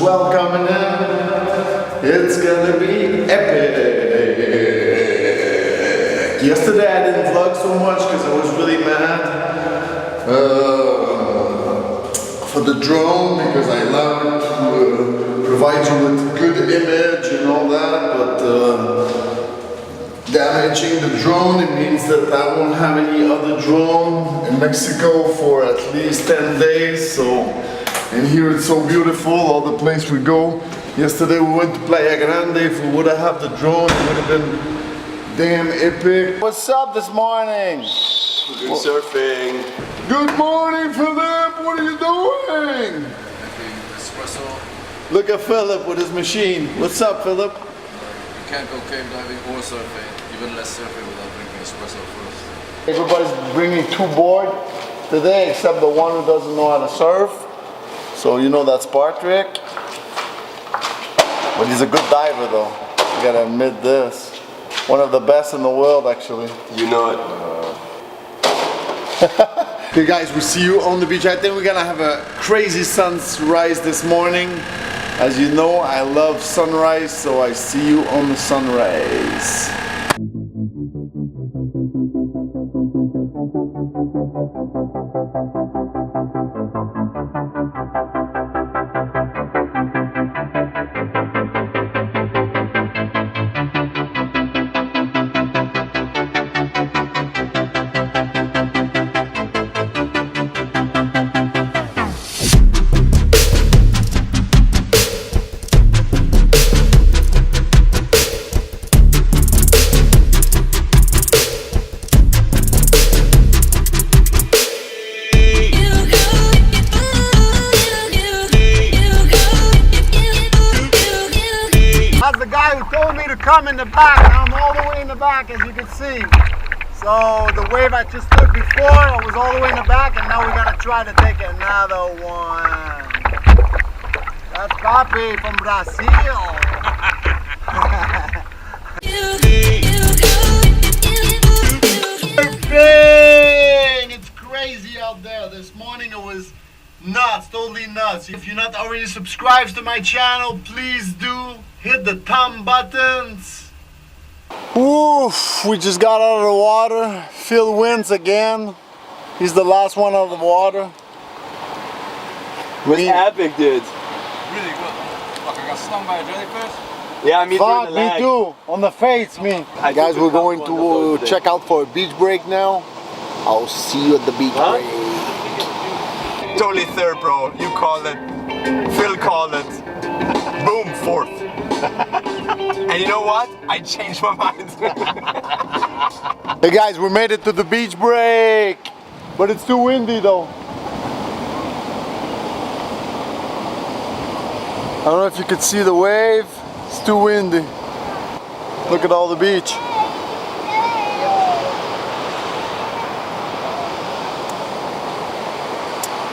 swell coming in. It's gonna be epic. Yesterday I didn't vlog so much because I was really mad for the drone, because I love it to provide you with good image and all that, but damaging the drone, it means that I won't have any other drone in Mexico for at least 10 days. So, and here it's so beautiful, all the place we go. Yesterday we went to Playa Grande. If we would have had the drone, it would have been damn epic. What's up this morning? We're doing surfing. Good morning, Philip. What are you doing? Making espresso. Look at Philip with his machine. What's up, Philip? You can't go cave diving or surfing, even less surfing without drinking espresso first. Everybody's bringing two board today, except the one who doesn't know how to surf. So you know that's Patrick. But he's a good diver, though. You gotta admit this. One of the best in the world, actually. You know it. Okay guys, we see you on the beach. I think we're gonna have a crazy sunrise this morning. As you know, I love sunrise, so I see you on the sunrise. That's the guy who told me to come in the back. I'm all the way in the back, as you can see. So the wave I just took before, I was all the way in the back, and now we're gonna try to take another one. That's Papi from Brazil. Surfing! It's crazy out there. This morning it was nuts, totally nuts. If you're not already subscribed to my channel, please do. Hit the thumb buttons. Oof, we just got out of the water. Phil wins again. He's the last one out of the water. It was epic, dude. Really good. Fuck, I got stung by a jellyfish. Yeah, me Fuck, too. The me lag. too. On the face, me. I Guys, took a we're going couple on the to boat check out for a beach break now. I'll see you at the beach break. Totally third, bro. You call it. Phil called it. Boom, fourth. And you know what? I changed my mind. Hey guys, we made it to the beach break. But it's too windy though. I don't know if you could see the wave. It's too windy. Look at all the beach.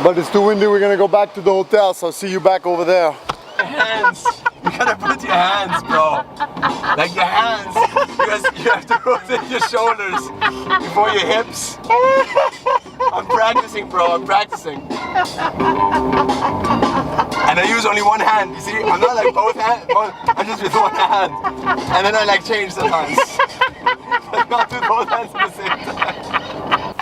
But it's too windy, we're gonna go back to the hotel, so I'll see you back over there. Hands. You gotta put your hands, bro. Like your hands. Because you have to rotate your shoulders before your hips. I'm practicing, bro. I'm practicing. And I use only one hand. You see, I'm not like both hands. I'm just with one hand. And then I like change sometimes. But not with both hands at the same time.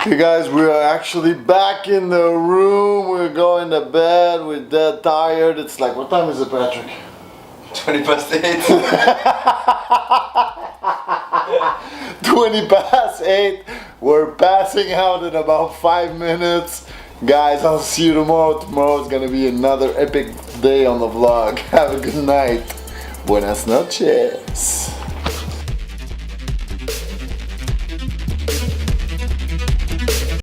Okay guys, we are actually back in the room. We're going to bed. We're dead tired. It's like, what time is it, Patrick? 20 past 8. 20 past 8. We're passing out in about 5 minutes. Guys, I'll see you tomorrow. Tomorrow's gonna be another epic day on the vlog. Have a good night. Buenas noches.